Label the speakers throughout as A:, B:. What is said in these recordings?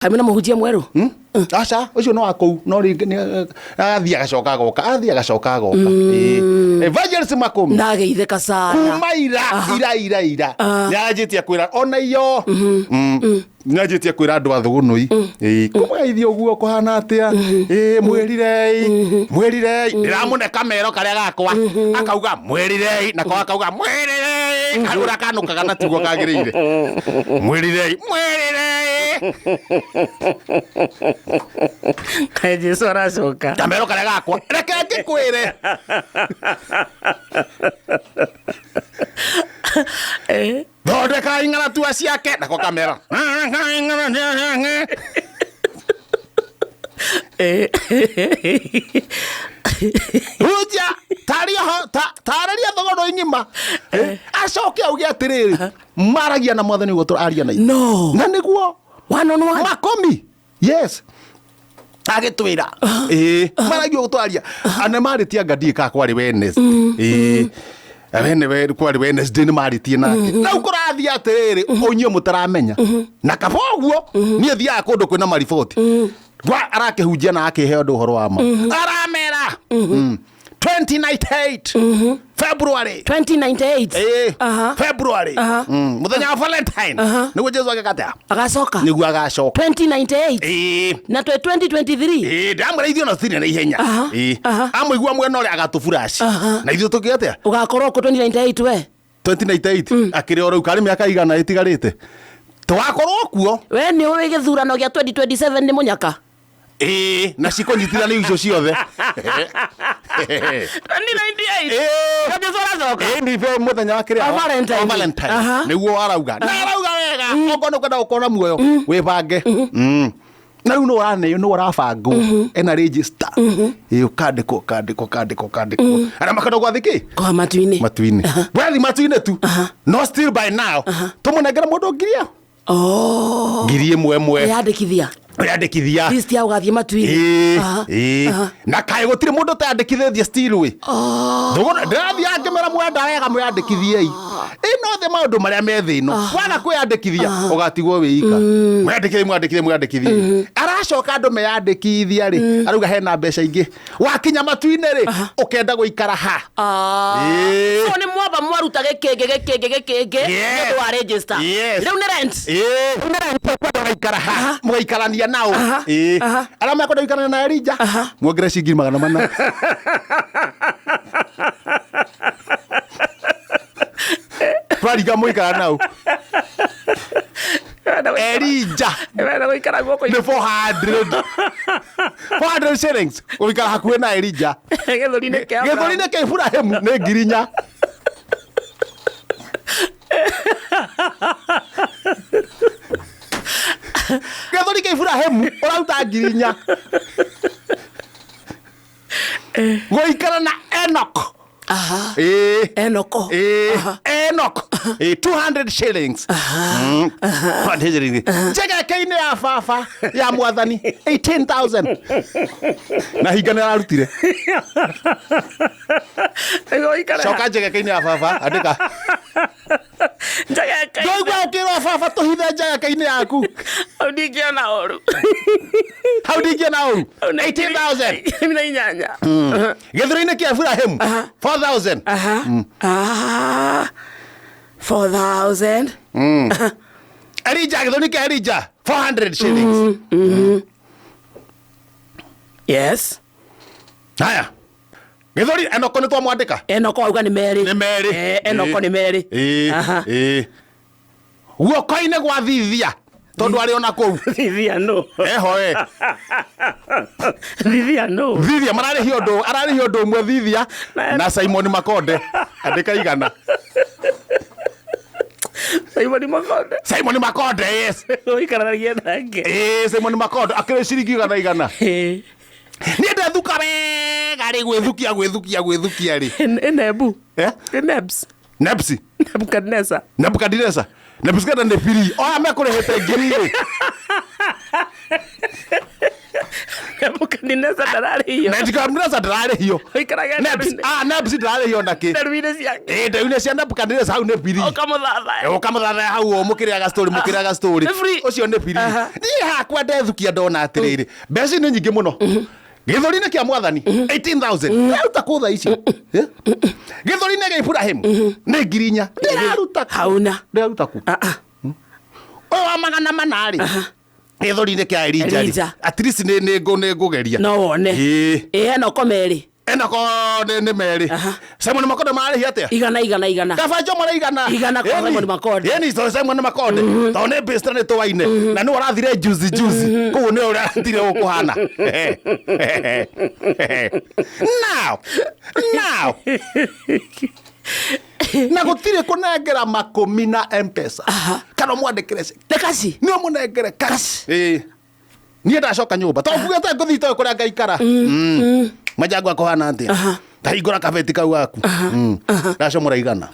A: Kamina muhujia mweru.
B: Acha, ucio no akou, no ri athia gacoka goka, Evangelist Makumi.
A: Ndageitheka sana.
B: Kuma ira. Nyajitie kwira ona iyo. Nyajitie kwira andu athugunui. Kumaithia uguo kuhana atia. Mwerirei. Ndiramune kamero karia gakwa. Akauga mwerirei, nako akauga mwerirei. Karura kanukaga na tugo kagirire. Mwerirei.
A: Kae Jesu aracoka.
B: Kamero karia gakwa. Reke ngikwire. Thondeka ing'ana tua ciake nako kamera. Uja tararia thogono ingima. Acoke auge atiriri. Maragia na mwathani ugo turaria na.
A: No.
B: Na niguo.
A: One on one.
B: Makumi. Yes. Agitwira. Maragia ugo turaria. Ane maritia ngadi ka kwari Wednesday. Abene kwari Wednesday ni maritie nake. Na ukurathia atiriri onye mutaramenya. Na kaboguo ni athia kundu kwina mariboti. Gwa arakehunjia na akiheo ndu wa ma. Aramera. 2098 February
A: 2098
B: February muthenya wa Valentine niguo Jesu agakatea
A: agacoka
B: niguo agacoka
A: 2098 na 2023
B: ndamuraithio no thine na ihenya amwigua mwena uri agatufurashi na ithuĩ tukiatea
A: ugakorwo ku 2098 we
B: 2098 akiri oro ukari miaka igana itigarite twakorwo kuo
A: we ni uwe githurano gia 2027 ni munyaka
B: na cikonyitira ni icio ciothe
A: 2098
B: ni ve muthenya wa kiria Valentine niguo arauga wega okono kwenda gukora muoyo wibange na riu no urabangwo ena register ukandiko ara makano gwathiki
A: kwa matuini
B: well matuini tu no still by now tumunengera mundu ngiria ngiri imwe yandikithia
A: list ya ugathie matuini
B: na kae gutire mundu tayandikithithia still we thogona ndathia ngimera mwenda wega mwandikithie ino the maundu maria methino waga kwiyandikithia ugatigwo wiika mwandikithie aracoka andu meyandikithia ri arauga hena mbeca ingi wakinya matuini ri ukenda guikara ha
A: so ni mwaba mwaruta gikenge ndu wa register riu ni rent
B: kwenda guikara ha mugaikarania nao ara makwenda guikarania na Elijah muongere ciringi 400 twariga muikara nao Elijah
A: guikara guoko
B: ni 400 shillings guikara hakuhe na Elijah
A: githurine kia
B: Ibrahim ni ngirinya gethuri ke Ibrahim urauta ngirinya goikara na Enoch Enoch 200 shillings chega kaine ya fafa ya mwathani 18,000 na higana arutire coka chega kaine ya fafa andika Joigwa ukiro fafa tuhithe njaga kaine yaku
A: audikia na oru
B: 18,000
A: mina inyanya
B: githurine kia Ibrahim 4,000
A: 4,000
B: Elijah githurine kia Elijah 400 shillings
A: yes
B: haya githuri Enoko ni twamwandika
A: Enoko auga ni Mary Enoko ni Mary
B: guoko-ini gwa thithia tondu ari ona kou
A: thithia no
B: thithia ararihio ndu mwe thithia na Simon Makonde andika igana Simon Makonde yes
A: oikaranagia nake
B: Simon Makonde akire ciringi igana ni ndathuka wega ri gwithukia ri
A: Nebu Nebs Nebukadneza Nebukadneza
B: ne piri oya mekurehete ngiri
A: Nebukadneza ndararĩhio.
B: Nebukadneza ndararĩhio.
A: Oikaraga
B: Nebs ndararĩhio nake.
A: nderu-inĩ ciake.
B: Nderu-inĩ cia Nebukadneza hau nĩ biri.
A: Ũkamũthathaya.
B: Ũkamũthathaya hau mũkĩrĩaga story. Ũcio nĩ biri. Niĩ hakwa ndethukia ndona atĩrĩrĩ. Mbeca nĩ nyingĩ mũno. Gĩthũri-inĩ kĩa Mwathani 18,000. Ndĩraruta kũ thaa ici? Gĩthũri-inĩ gĩa Ibrahim nĩ 4,000. Ndĩraruta
A: hauna.
B: Ndĩraruta kũ? Ũyũ wa 400 rĩ. Gĩthũri-inĩ kĩa Elijah. At least nĩ ngũgeria.
A: No wone. Eno komeri.
B: Enako nĩ merĩ. Simon Makonde marĩhi atĩa?
A: Igana.
B: Kabanjo marĩ igana.
A: Igana kwa Simon Makonde.
B: Yeni so Simon Makonde. To nĩ base nĩ twaine. Na nĩ ũrathire juicy. Kũu nĩ ũrathire ũkũhana. Now. Na gũtirĩ kũnengera makũmi na M-Pesa. Kana mwandĩkĩre
A: Ndekaci.
B: Nĩ mũnengere kaci. Niĩ ndacoka nyũmba. To mugĩte ngũthiĩ to kũrĩa ngaikara. Majangu akũhana atĩa? Ndahingũra kabeti kau gaku. Ndacomora igana.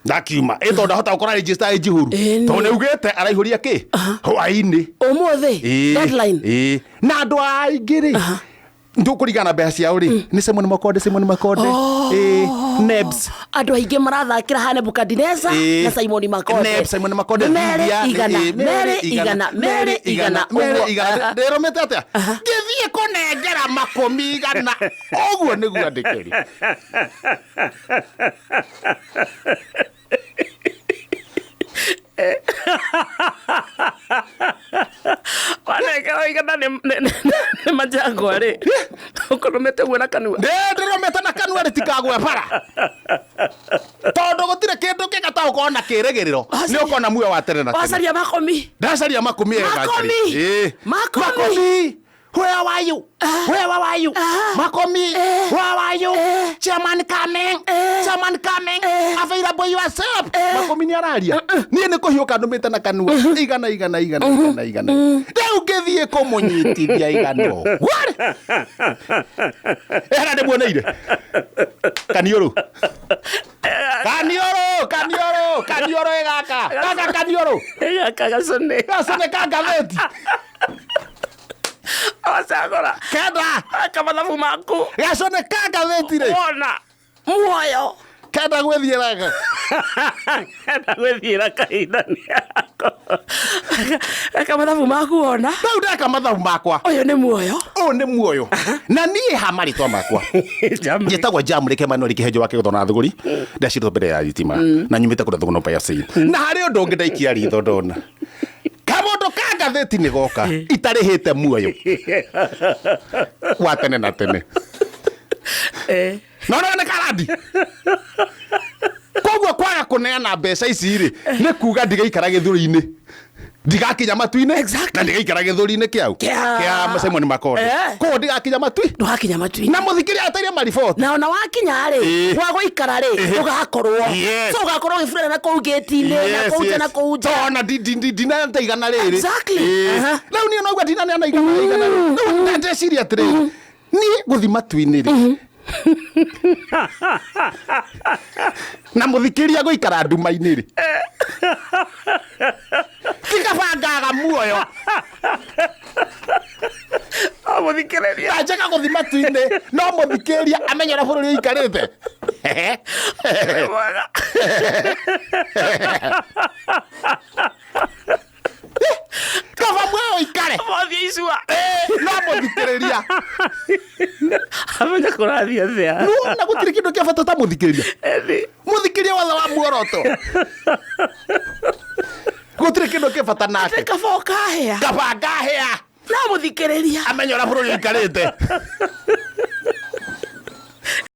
B: Ndakiuma. Ĩto ndahota gũkora register ĩnjihũru. To nĩ ugĩte araihũria kĩ? Hwaĩ-inĩ.
A: Ũmũthĩ. Deadline.
B: Na andũ aingĩ rĩ. Ndũkũringana mbeca ciao rĩ. Nĩ Simon Makonde. Nebs.
A: Andũ aingĩ marathakĩra ha Nebukadneza na Simon Makonde.
B: Nebs, Simon Makonde.
A: Merĩ igana.
B: Ndĩrũmĩte atĩa? Ngĩthiĩ kũnengera makũmi igana. Ũguo nĩguo andĩkĩri.
A: Wanengera igana nĩ Majangwa rĩ. Ũkũrũmĩte guo na kanua.
B: Ndĩrũmĩte na kanua rĩtikagwe bara. Tondũ gũtirĩ kĩndũ kĩgata ũkorwo na kĩrĩgĩrĩro. Nĩ ũkona muoyo wa tene na tene.
A: Wacaria makũmi.
B: Ndacaria makũmi ega. Makũmi. Where are you? Makomi, where are you? Chairman coming. Available yourself. Makomi ni araria. Niĩ nĩ kũhiũka ndũmĩte na kanua. Igana. Rĩu ngĩthiĩ kũmũnyitithia igano. What? Era ndĩmuoneire. Kaniũrũ egaka. Kaka kaniũrũ.
A: Gaka gacone.
B: Gacone ka ngathĩti.
A: Wasagora.
B: Kenda.
A: Akamathabu maku.
B: Gacone ka ngathĩti rĩ.
A: Wona. Muoyo.
B: Kenda gwĩthiĩraga.
A: Kahinda nĩ yako. Akamathabu maku wona.
B: Rĩu ndeka mathabu makwa.
A: Ũyũ nĩ muoyo.
B: Na niĩ ha marĩtwa makwa. Njĩtagwo Jamrĩ Kĩmanũri Kĩhenjo wa Kĩgũtho na Thũgũri. Ndacirwo mbere ya thitima. Na nyumĩte kũrĩa Thũgũno Paya Seed. Na harĩ ũndũ ũngĩ ndaikia ritho ndona. Kamondo ka ngathĩti nĩ goka. Itarĩhĩte muoyo. Wa tene na tene. No nĩ karandi. Koguo kwaga kũneana mbeca ici rĩ. Nĩ kuga ndigaikara gĩthũri-inĩ. Ndigakinya matu-inĩ. Na ndigaikara gĩthũri-inĩ kĩau. Kĩa Simon Makonde. Koguo ndigakinya matui.
A: Ndũgakinya matui.
B: Na mũthikĩria ateire mariboti.
A: Na ona wakinya rĩ. Wa gũikara rĩ. Ndũgakorwo. So ũgakorwo ũgĩburana na kũu gate-inĩ. Na kũu nja na kũu nja.
B: Tona ndinaneta igana rĩrĩ.
A: Exactly.
B: Rĩu niĩ noguo ndinaneana igana. Rĩu ndeciria atĩrĩrĩ. Niĩ gũthi matu-inĩ rĩ. Na mũthikĩria gũikara nduma-inĩ rĩ. Tikabangaga muoyo. Mũthikĩrĩria njega gũthi matu-inĩ. No mũthikĩria amenyera bũrũri ũikarĩte. Kaba muoyo ikare.
A: Mwathi icua.
B: No mũthikĩrĩria.
A: Amenya kũrathia thĩa.
B: No na gũtirĩ kĩndũ kĩa bata ta mũthikĩria. Mũthikĩria wothe wa muoroto. Gũtirĩ kĩndũ kĩa bata nake.
A: Kaba ngahĩa.
B: Kaba ngahĩa.
A: No mũthikĩrĩria.
B: Amenyera bũrũri ũikarĩte.